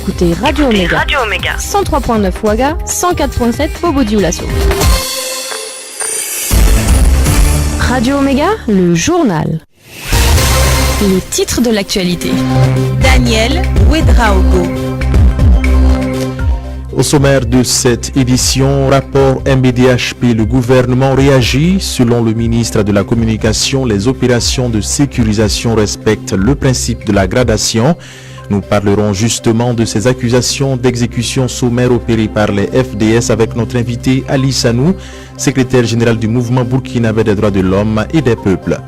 écoutez Radio Omega. 103.9 Ouaga, 104.7 Bobo-Dioulasso. Radio Omega, le journal. Les titres de l'actualité. Daniel Ouedraogo. Au sommaire de cette édition, rapport MBDHP, le gouvernement réagit. Selon le ministre de la Communication, les opérations de sécurisation respectent le principe de la gradation. Nous parlerons justement de ces accusations d'exécution sommaire opérées par les FDS avec notre invité Ali Sanou, secrétaire général du mouvement burkinabé des droits de l'homme et des peuples.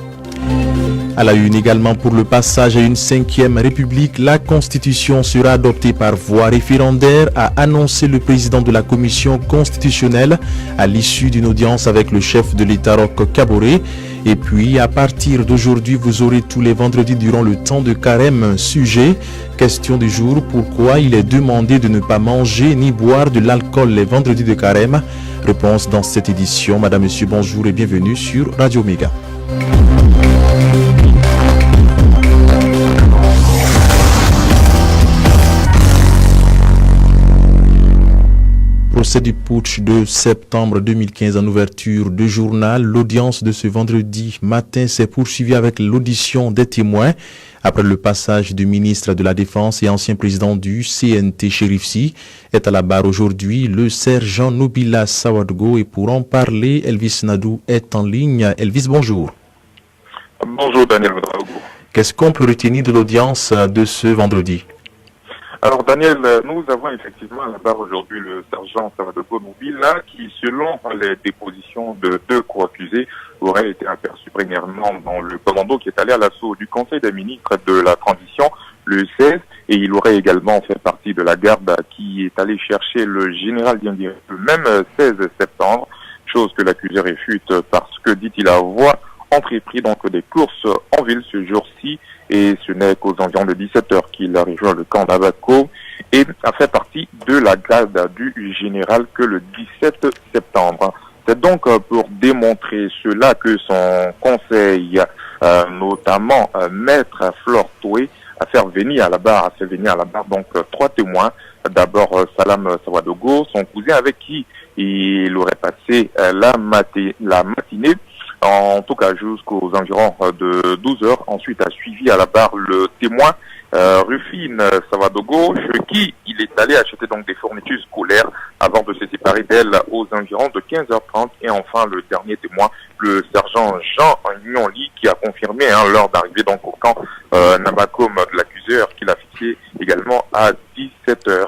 À la une également, pour le passage à une 5e République, la Constitution sera adoptée par voie référendaire, a annoncé le président de la Commission constitutionnelle à l'issue d'une audience avec le chef de l'État Roch Kaboré. Et puis, à partir d'aujourd'hui, vous aurez tous les vendredis durant le temps de carême un sujet. Question du jour, pourquoi il est demandé de ne pas manger ni boire de l'alcool les vendredis de carême? Réponse dans cette édition. Madame, Monsieur, bonjour et bienvenue sur Radio Omega. Procès du putsch de septembre 2015 en ouverture de journal. L'audience de ce vendredi matin s'est poursuivie avec l'audition des témoins. Après le passage du ministre de la Défense et ancien président du CNT, Chérif Sy, est à la barre aujourd'hui le sergent Nobila Sawadgo. Et pour en parler, Elvis Nadou est en ligne. Elvis, bonjour. Bonjour Daniel Ouedraogo. Qu'est-ce qu'on peut retenir de l'audience de ce vendredi? Alors Daniel, nous avons effectivement à la barre aujourd'hui le sergent Sawadgo Nobila qui, selon les dépositions de deux co-accusés, aurait été aperçu premièrement dans le commando qui est allé à l'assaut du Conseil des ministres de la transition le 16, et il aurait également fait partie de la garde qui est allé chercher le général Diendéré le même 16 septembre, chose que l'accusé réfute parce que, dit-il à voix, entrepris donc des courses en ville ce jour-ci, et ce n'est qu'aux environs de 17h qu'il a rejoint le camp d'Abaco et a fait partie de la garde du général que le 17 septembre. C'est donc pour démontrer cela que son conseil, notamment Maître Flore Toué, a fait venir à la barre donc trois témoins. D'abord Salam Sawadgo, son cousin avec qui il aurait passé la matinée, en tout cas jusqu'aux environs de 12h. Ensuite a suivi à la barre le témoin Rufine Sawadgo, chez qui il est allé acheter donc des fournitures scolaires avant de se séparer d'elle aux environs de 15h30. Et enfin le dernier témoin, le sergent Jean Nyonli, qui a confirmé lors d'arrivée donc au camp Nabakom de l'accuseur qu'il a fixé également à 17h.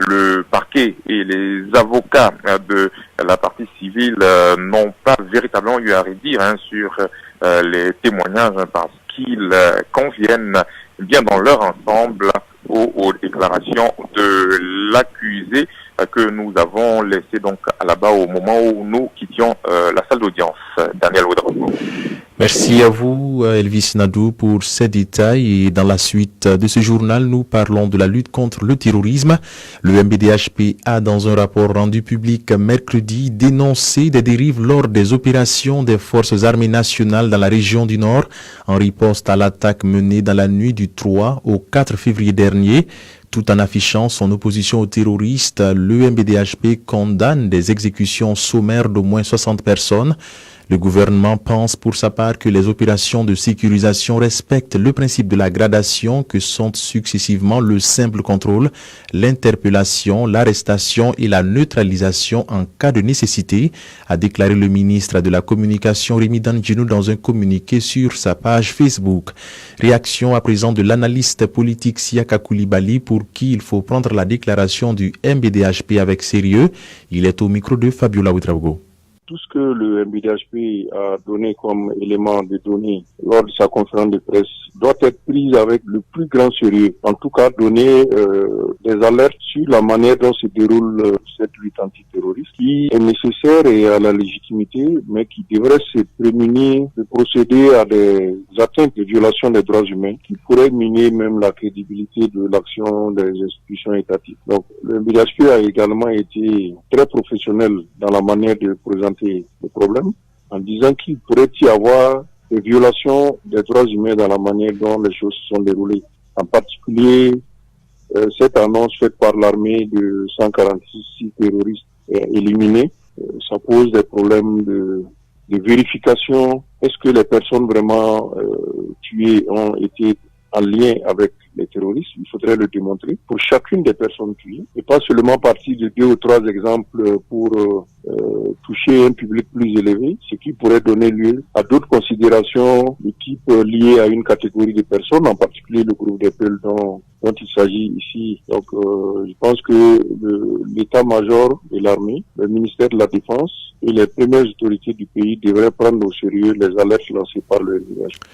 Le parquet et les avocats de la partie civile n'ont pas véritablement eu à redire sur les témoignages parce qu'ils conviennent bien dans leur ensemble aux déclarations de l'accusé que nous avons laissé donc à la barre au moment où nous quittions la salle d'audience. Daniel Ouedraogo. Merci à vous, Elvis Nadou, pour ces détails. Et dans la suite de ce journal, nous parlons de la lutte contre le terrorisme. Le MBDHP a, dans un rapport rendu public mercredi, dénoncé des dérives lors des opérations des forces armées nationales dans la région du Nord, en riposte à l'attaque menée dans la nuit du 3 au 4 février dernier. Tout en affichant son opposition aux terroristes, le MBDHP condamne des exécutions sommaires d'au moins 60 personnes. Le gouvernement pense pour sa part que les opérations de sécurisation respectent le principe de la gradation que sont successivement le simple contrôle, l'interpellation, l'arrestation et la neutralisation en cas de nécessité, a déclaré le ministre de la Communication Rémi Danjinou dans un communiqué sur sa page Facebook. Réaction à présent de l'analyste politique Siaka Koulibaly pour qui il faut prendre la déclaration du MBDHP avec sérieux. Il est au micro de Fabiola Ouedraogo. Tout ce que le MBDHP a donné comme élément de données lors de sa conférence de presse doit être pris avec le plus grand sérieux. En tout cas, donner des alertes sur la manière dont se déroule cette lutte antiterroriste qui est nécessaire et à la légitimité, mais qui devrait se prémunir de procéder à des atteintes de violation des droits humains qui pourraient miner même la crédibilité de l'action des institutions étatiques. Donc, le MBDHP a également été très professionnel dans la manière de présenter le problème en disant qu'il pourrait y avoir des violations des droits humains dans la manière dont les choses se sont déroulées. En particulier, cette annonce faite par l'armée de 146 terroristes éliminés, ça pose des problèmes de vérification. Est-ce que les personnes vraiment tuées ont été en lien avec les terroristes? Il faudrait le démontrer pour chacune des personnes tuées et pas seulement partir de 2 ou 3 exemples pour toucher un public plus élevé, ce qui pourrait donner lieu à d'autres considérations de type liées à une catégorie de personnes, en particulier le groupe des Peuls dont il s'agit ici. Donc je pense que l'état-major de l'armée, le ministère de la Défense et les premières autorités du pays devraient prendre au sérieux les alertes lancées par le MBDHP.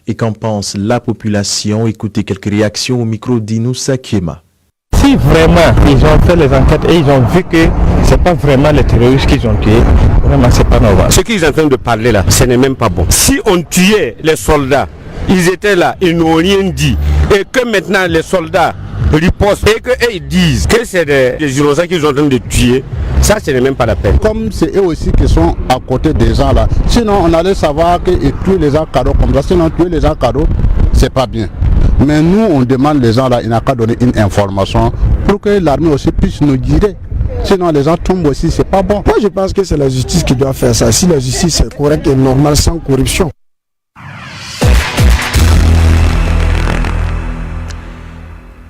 Et qu'en pense la population? Écoutez quelques réactions au micro d'Inoussa Kema. Si vraiment ils ont fait les enquêtes et ils ont vu que c'est pas vraiment les terroristes qu'ils ont tués, vraiment c'est pas normal. Ce qu'ils sont en train de parler là, ce n'est même pas bon. Si on tuait les soldats, ils étaient là, ils n'ont rien dit, et que maintenant les soldats ripostent et qu'ils disent que c'est des innocents qu'ils sont en train de tuer, ça ce n'est même pas la peine. Comme c'est eux aussi qui sont à côté des gens là, sinon on allait savoir que tuer les gens cadeaux comme ça, sinon tuer les gens cadeaux, c'est pas bien. Mais nous on demande les gens là, il n'a qu'à donner une information pour que l'armée aussi puisse nous guider. Sinon les gens tombent aussi, c'est pas bon. Moi je pense que c'est la justice qui doit faire ça. Si la justice est correcte et normale sans corruption.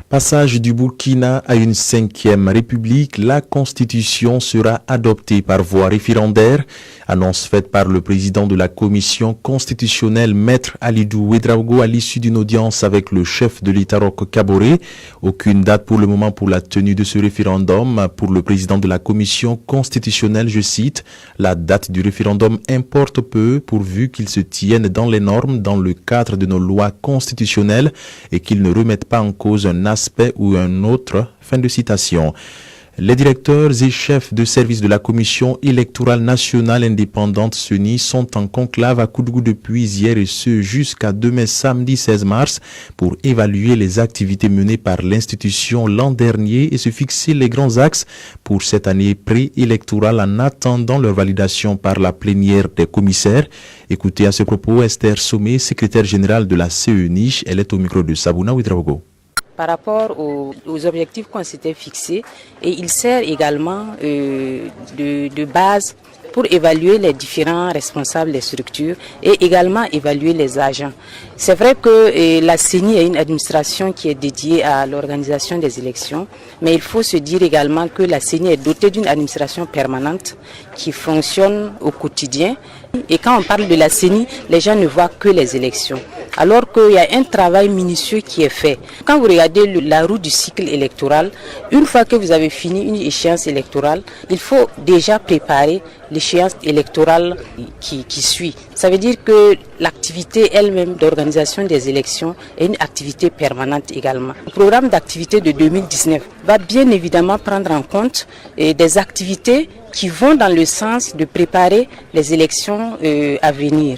Passage du Burkina à une 5e république, la constitution sera adoptée par voie référendaire. Annonce faite par le président de la commission constitutionnelle, Maître Alidou Ouedraogo, à l'issue d'une audience avec le chef de l'État Roch Kaboré. Aucune date pour le moment pour la tenue de ce référendum. Pour le président de la commission constitutionnelle, je cite, la date du référendum importe peu pourvu qu'il se tienne dans les normes, dans le cadre de nos lois constitutionnelles et qu'il ne remette pas en cause un aspect ou un autre. Fin de citation. Les directeurs et chefs de service de la Commission électorale nationale indépendante CENI sont en conclave à Koudougou depuis hier et ce jusqu'à demain samedi 16 mars pour évaluer les activités menées par l'institution l'an dernier et se fixer les grands axes pour cette année préélectorale en attendant leur validation par la plénière des commissaires. Écoutez à ce propos Esther Somé, secrétaire générale de la CENI. Elle est au micro de Sabouna Ouedraogo. Par rapport aux objectifs qu'on s'était fixés, et il sert également de base pour évaluer les différents responsables des structures et également évaluer les agents. C'est vrai que la CENI est une administration qui est dédiée à l'organisation des élections, mais il faut se dire également que la CENI est dotée d'une administration permanente qui fonctionne au quotidien. Et quand on parle de la CENI, les gens ne voient que les élections. Alors qu'il y a un travail minutieux qui est fait. Quand vous regardez la roue du cycle électoral, une fois que vous avez fini une échéance électorale, il faut déjà préparer l'échéance électorale qui suit. Ça veut dire que l'activité elle-même d'organisation des élections est une activité permanente également. Le programme d'activité de 2019 va bien évidemment prendre en compte des activités qui vont dans le sens de préparer les élections à venir.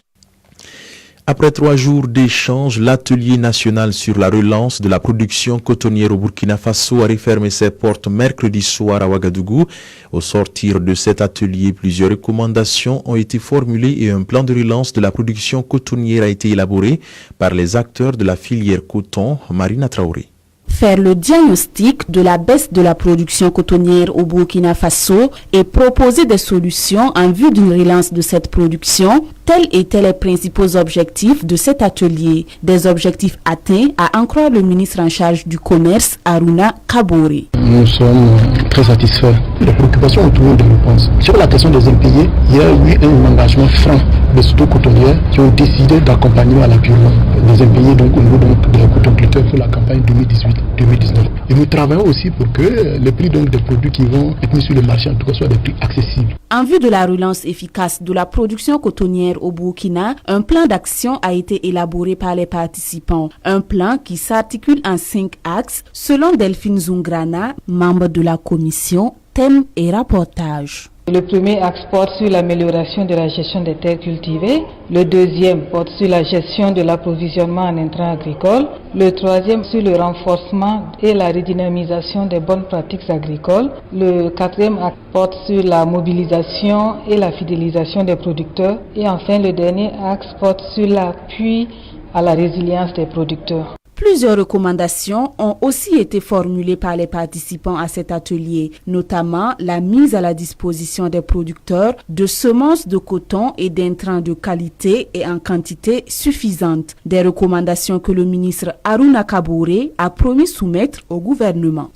Après 3 jours d'échanges, l'atelier national sur la relance de la production cotonnière au Burkina Faso a refermé ses portes mercredi soir à Ouagadougou. Au sortir de cet atelier, plusieurs recommandations ont été formulées et un plan de relance de la production cotonnière a été élaboré par les acteurs de la filière coton. Marina Traoré. Faire le diagnostic de la baisse de la production cotonnière au Burkina Faso et proposer des solutions en vue d'une relance de cette production, tels étaient les principaux objectifs de cet atelier. Des objectifs atteints à en croire le ministre en charge du commerce, Aruna Kaboré. Nous sommes très satisfaits. Les préoccupations ont toujours des réponses. Sur la question des impayés, il y a eu un engagement franc des cotonnières qui ont décidé d'accompagner à l'appurement les impayés donc, au niveau des cotonculteurs pour la campagne 2018-2019. Et nous travaillons aussi pour que les prix donc, des produits qui vont être mis sur le marché en tout cas soient des prix accessibles. En vue de la relance efficace de la production cotonnière au Burkina, un plan d'action a été élaboré par les participants. Un plan qui s'articule en 5 axes selon Delphine Zungrana, membre de la commission, thème et rapportage. Le premier axe porte sur l'amélioration de la gestion des terres cultivées. Le deuxième porte sur la gestion de l'approvisionnement en intrants agricoles. Le troisième sur le renforcement et la redynamisation des bonnes pratiques agricoles. Le quatrième axe porte sur la mobilisation et la fidélisation des producteurs. Et enfin, le dernier axe porte sur l'appui à la résilience des producteurs. Plusieurs recommandations ont aussi été formulées par les participants à cet atelier, notamment la mise à la disposition des producteurs de semences de coton et d'intrants de qualité et en quantité suffisante. Des recommandations que le ministre Aruna Kabouré a promis soumettre au gouvernement.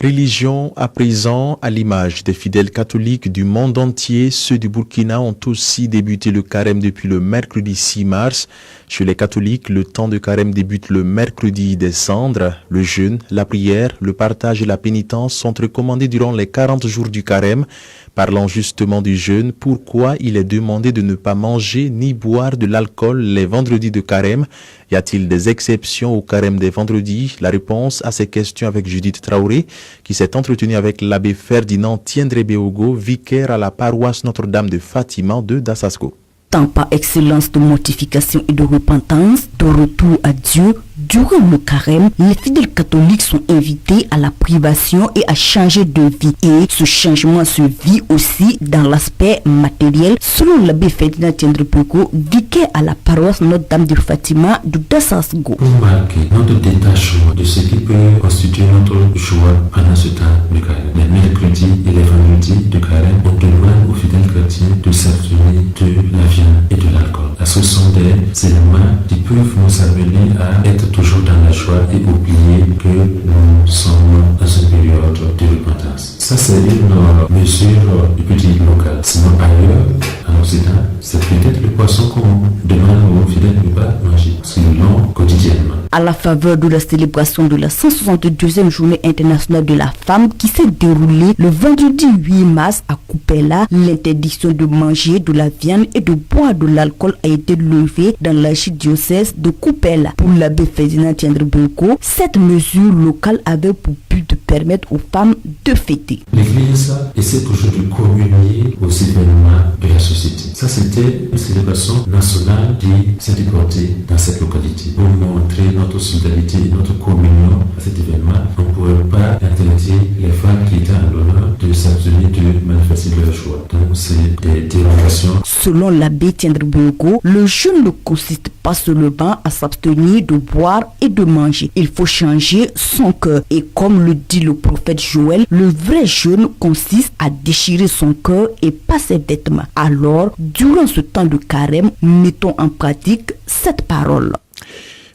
Religion à présent, à l'image des fidèles catholiques du monde entier, ceux du Burkina ont aussi débuté le carême depuis le mercredi 6 mars. Chez les catholiques, le temps de carême débute le mercredi des cendres. Le jeûne, la prière, le partage et la pénitence sont recommandés durant les 40 jours du carême. Parlant justement du jeûne, pourquoi il est demandé de ne pas manger ni boire de l'alcool les vendredis de carême? Y a-t-il des exceptions au carême des vendredis? La réponse à ces questions avec Judith Traoré, qui s'est entretenue avec l'abbé Ferdinand Tiendré-Béogo, vicaire à la paroisse Notre-Dame de Fatima de Dasasko. Tant par excellence de mortification et de repentance, de retour à Dieu, durant le carême, les fidèles catholiques sont invités à la privation et à changer de vie. Et ce changement se vit aussi dans l'aspect matériel, selon l'abbé Ferdinand Tiendré-Béogo, vicaire à la paroisse Notre-Dame de Fatima de Dassasgo. Pour marquer notre détachement de ce qui peut constituer notre joie pendant ce temps de carême, les mercredis et les vendredis de carême, on demande aux fidèles chrétiens de s'abstenir de la viande et de l'alcool. Ce sont des éléments qui peuvent nous amener à être toujours dans la joie et oublier que nous sommes dans une période de repentance. Ça, c'est une mesure du petit local. Sinon, ailleurs, en Occident, c'est peut-être le poisson qu'on demande aux fidèles de ne pas manger, sinon quotidiennement. À la faveur de la célébration de la 162e journée internationale de la femme qui s'est déroulée le vendredi 8 mars à Coupella, l'interdiction de manger de la viande et de boire de l'alcool a été levée dans l'archidiocèse de Coupella. Pour l'abbé Ferdinand Tiendré-Béogo, cette mesure locale avait pour but de permettre aux femmes de fêter. L'Église essaie toujours de communier aux événements de la société. Ça, c'était une célébration nationale qui s'est déportée dans cette localité. Pour montrer notre solidarité et notre communion à cet événement, on ne pourrait pas interdire les femmes qui étaient en l'honneur de s'abstenir de manifester leur joie. Donc, c'est des dérogations. Selon l'abbé Tiendré-Béogo, le jeûne ne consiste pas seulement à s'abstenir de boire et de manger. Il faut changer son cœur. Et comme le dit le prophète Joël, le vrai jeûne consiste à déchirer son cœur et pas ses vêtements. Alors, durant ce temps de carême, mettons en pratique cette parole.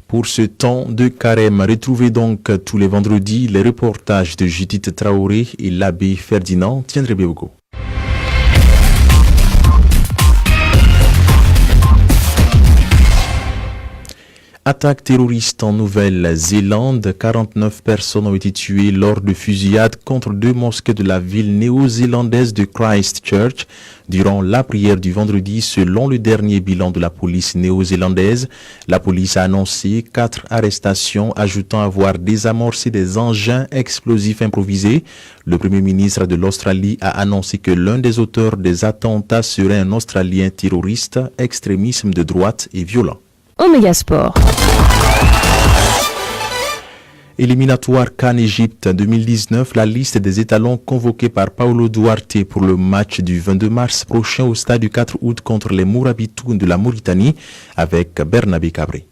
Pour ce temps de carême, retrouvez donc tous les vendredis les reportages de Judith Traoré et l'abbé Ferdinand Tiendré-Béogo. Attaque terroriste en Nouvelle-Zélande. 49 personnes ont été tuées lors de fusillades contre 2 mosquées de la ville néo-zélandaise de Christchurch durant la prière du vendredi, selon le dernier bilan de la police néo-zélandaise. La police a annoncé 4 arrestations, ajoutant avoir désamorcé des engins explosifs improvisés. Le Premier ministre de l'Australie a annoncé que l'un des auteurs des attentats serait un Australien terroriste, extrémisme de droite et violent. Oméga Sport. Éliminatoire CAN Égypte 2019, la liste des étalons convoqués par Paulo Duarte pour le match du 22 mars prochain au stade du 4 août contre les Mourabitoun de la Mauritanie avec Bernabé Cabré.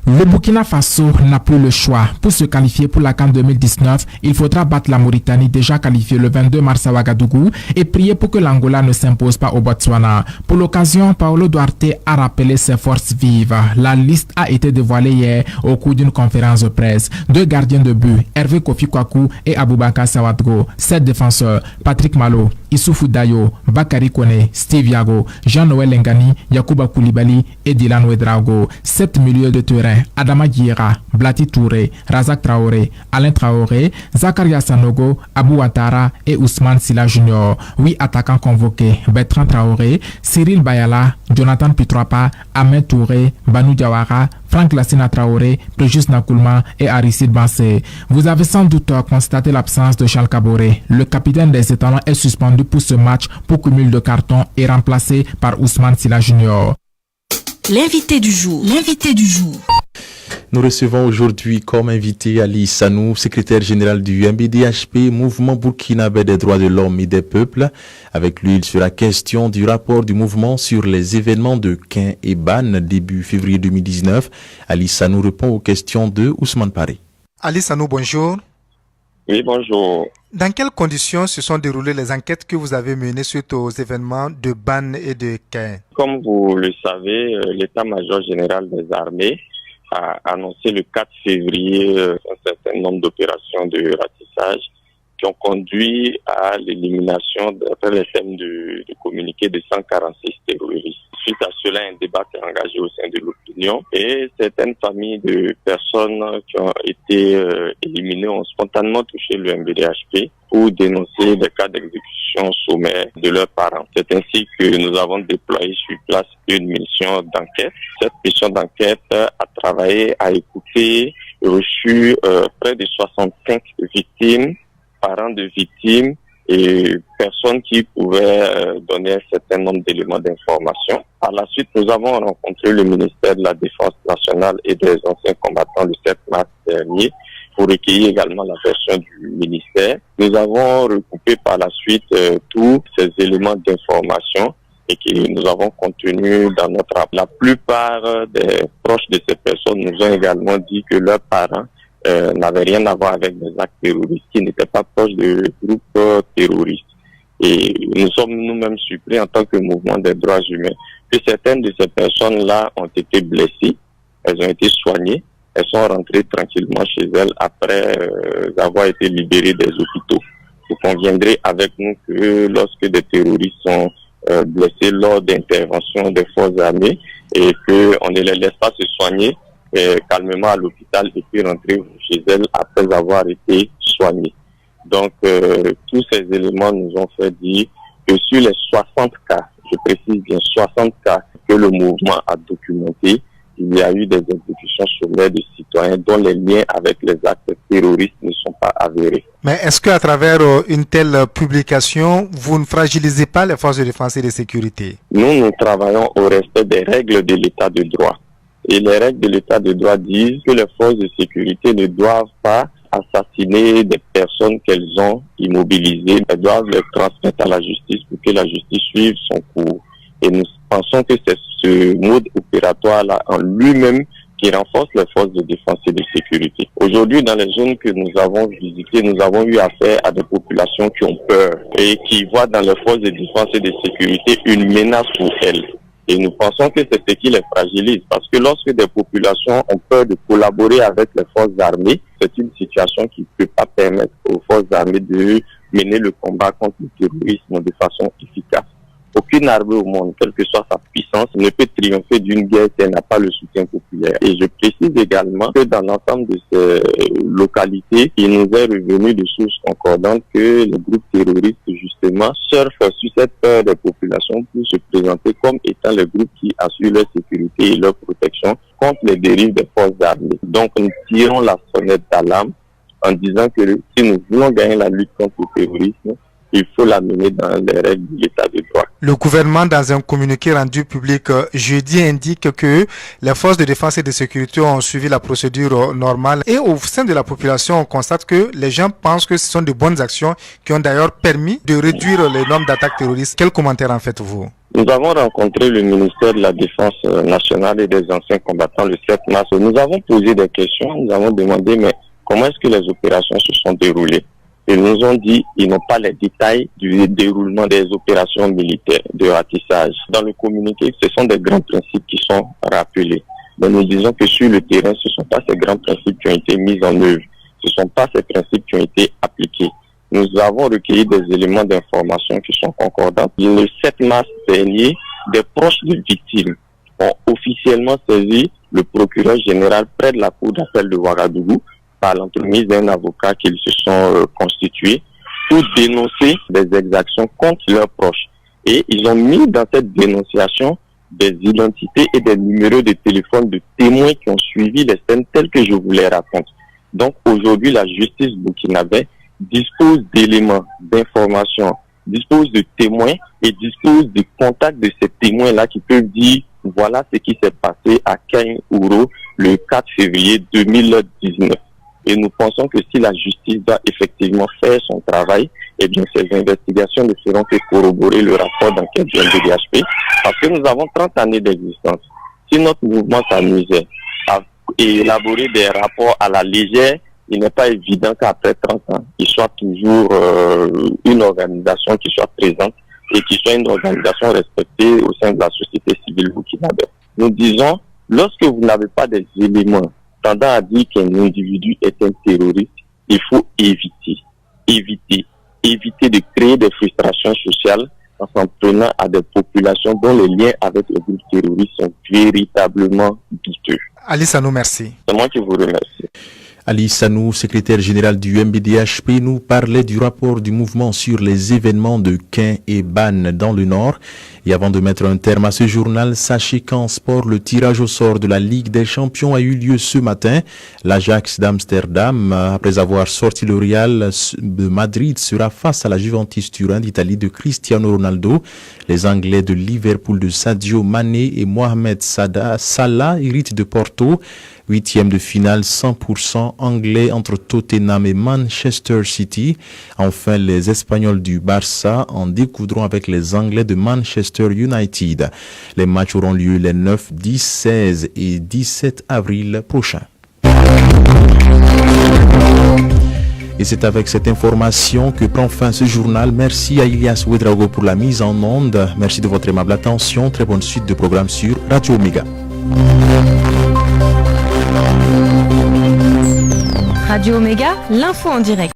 Le Burkina Faso n'a plus le choix. Pour se qualifier pour la CAN 2019, il faudra battre la Mauritanie déjà qualifiée le 22 mars à Ouagadougou et prier pour que l'Angola ne s'impose pas au Botswana. Pour l'occasion, Paulo Duarte a rappelé ses forces vives. La liste a été dévoilée hier au cours d'une conférence de presse. 2 gardiens de but, Hervé Kofi Kwaku et Aboubakar Sawadgo. 7 défenseurs, Patrick Malo, Issoufou Dayo, Bakary Kone, Steve Yago, Jean-Noël Ngani, Yacouba Koulibaly et Dylan Ouedraogo. 7 milieux de terrain, Adama Diera, Blati Touré, Razak Traoré, Alain Traoré, Zakaria Sanogo, Abou Ouattara et Ousmane Silla Junior. 8 attaquants convoqués, Bertrand Traoré, Cyril Bayala, Jonathan Pitroapa, Ahmed Touré, Banu Diawara, Franck Lassina Traoré, Préjus Nakoulma et Aristide Bansé. Vous avez sans doute constaté l'absence de Charles Caboret. Le capitaine des étalons est suspendu pour ce match pour cumul de cartons et remplacé par Ousmane Silla Junior. L'invité du jour. Nous recevons aujourd'hui comme invité Ali Sanou, secrétaire général du MBDHP, Mouvement burkinabé des droits de l'homme et des peuples. Avec lui, il sera question du rapport du mouvement sur les événements de Quin et Ban début février 2019. Ali Sanou répond aux questions de Ousmane Paré. Ali Sanou, bonjour. Oui, bonjour. Dans quelles conditions se sont déroulées les enquêtes que vous avez menées suite aux événements de Ban et de Quin? Comme vous le savez, l'état-major général des armées a annoncé le 4 février un certain nombre d'opérations de ratissage qui ont conduit à l'élimination, d'après les thèmes du communiqué, de 146 terroristes. Suite à cela, un débat s'est engagé au sein de l'opinion et certaines familles de personnes qui ont été éliminées ont spontanément touché le MBDHP pour dénoncer des cas d'exécution sommaire de leurs parents. C'est ainsi que nous avons déployé sur place une mission d'enquête. Cette mission d'enquête a travaillé à écouter, reçu près de 65 victimes, parents de victimes et personnes qui pouvaient donner un certain nombre d'éléments d'information. Par la suite, nous avons rencontré le ministère de la Défense nationale et des anciens combattants le 7 mars dernier pour recueillir également la version du ministère. Nous avons recoupé par la suite tous ces éléments d'information et que nous avons contenu dans notre rapport. La plupart des proches de ces personnes nous ont également dit que leurs parents n'avaient rien à voir avec des actes terroristes, qui n'étaient pas proches de groupes terroristes. Et nous sommes nous-mêmes surpris en tant que mouvement des droits humains que certaines de ces personnes-là ont été blessées, elles ont été soignées, elles sont rentrées tranquillement chez elles après avoir été libérées des hôpitaux. Vous conviendrez avec nous que lorsque des terroristes sont blessés lors d'interventions des forces armées et qu'on ne les laisse pas se soigner calmement à l'hôpital et puis rentrer chez elles après avoir été soignés. Donc, tous ces éléments nous ont fait dire que sur les 60 cas, je précise bien 60 cas que le mouvement a documenté, il y a eu des exécutions sommaires de citoyens dont les liens avec les actes terroristes ne sont pas avérés. Mais est-ce qu'à travers une telle publication, vous ne fragilisez pas les forces de défense et de sécurité? Nous travaillons au respect des règles de l'état de droit. Et les règles de l'état de droit disent que les forces de sécurité ne doivent pas assassiner des personnes qu'elles ont immobilisées. Elles doivent les transmettre à la justice pour que la justice suive son cours. Et nous pensons que c'est ce mode opératoire-là en lui-même qui renforce les forces de défense et de sécurité. Aujourd'hui, dans les zones que nous avons visitées, nous avons eu affaire à des populations qui ont peur et qui voient dans les forces de défense et de sécurité une menace pour elles. Et nous pensons que c'est ce qui les fragilise, parce que lorsque des populations ont peur de collaborer avec les forces armées, c'est une situation qui ne peut pas permettre aux forces armées de mener le combat contre le terrorisme de façon efficace. Aucune armée au monde, quelle que soit sa puissance, ne peut triompher d'une guerre si elle n'a pas le soutien populaire. Et je précise également que dans l'ensemble de ces localités, il nous est revenu de sources concordantes que les groupes terroristes, justement, surfent sur cette peur des populations pour se présenter comme étant les groupes qui assurent leur sécurité et leur protection contre les dérives des forces armées. Donc, nous tirons la sonnette d'alarme en disant que si nous voulons gagner la lutte contre le terrorisme, il faut la mener dans les règles de l'état de droit. Le gouvernement, dans un communiqué rendu public jeudi, indique que les forces de défense et de sécurité ont suivi la procédure normale. Et au sein de la population, on constate que les gens pensent que ce sont de bonnes actions qui ont d'ailleurs permis de réduire les nombres d'attaques terroristes. Quel commentaire en faites-vous? Nous avons rencontré le ministère de la Défense nationale et des anciens combattants le 7 mars. Nous avons posé des questions, nous avons demandé mais comment est-ce que les opérations se sont déroulées? Ils nous ont dit qu'ils n'ont pas les détails du déroulement des opérations militaires de ratissage. Dans le communiqué, ce sont des grands principes qui sont rappelés. Mais nous disons que sur le terrain, ce ne sont pas ces grands principes qui ont été mis en œuvre. Ce ne sont pas ces principes qui ont été appliqués. Nous avons recueilli des éléments d'information qui sont concordants. Le 7 mars dernier, des proches de victimes ont officiellement saisi le procureur général près de la cour d'appel de Ouagadougou par l'entremise d'un avocat qu'ils se sont constitués pour dénoncer des exactions contre leurs proches. Et ils ont mis dans cette dénonciation des identités et des numéros de téléphone de témoins qui ont suivi les scènes telles que je vous les raconte. Donc aujourd'hui, la justice burkinabé dispose d'éléments, d'informations, dispose de témoins et dispose de contacts de ces témoins-là qui peuvent dire Voilà ce qui s'est passé à Kainouro le 4 février 2019. Et nous pensons que si la justice doit effectivement faire son travail, eh bien, ces investigations ne feront que corroborer le rapport d'enquête du MBDHP, parce que nous avons 30 années d'existence. Si notre mouvement s'amusait à élaborer des rapports à la légère, il n'est pas évident qu'après 30 ans, il soit toujours une organisation qui soit présente et qui soit une organisation respectée au sein de la société civile burkinabé. Nous disons, lorsque vous n'avez pas des éléments tendant à dire qu'un individu est un terroriste, il faut éviter de créer des frustrations sociales en s'en prenant à des populations dont les liens avec les groupes terroristes sont véritablement douteux. Ali Sanou, merci. C'est moi qui vous remercie. Ali Sanou, secrétaire général du MBDHP, nous parlait du rapport du mouvement sur les événements de Caen et Ban dans le Nord. Et avant de mettre un terme à ce journal, sachez qu'en sport, le tirage au sort de la Ligue des Champions a eu lieu ce matin. L'Ajax d'Amsterdam, après avoir sorti le Real de Madrid, sera face à la Juventus Turin d'Italie de Cristiano Ronaldo. Les Anglais de Liverpool de Sadio Mané et Mohamed Salah héritent de Porto. 8e de finale 100% anglais entre Tottenham et Manchester City. Enfin, les Espagnols du Barça en découdront avec les Anglais de Manchester United. Les matchs auront lieu les 9, 10, 16 et 17 avril prochains. Et c'est avec cette information que prend fin ce journal. Merci à Ilias Ouedraogo pour la mise en onde. Merci de votre aimable attention. Très bonne suite de programmes sur Radio Omega. Radio Omega, l'info en direct.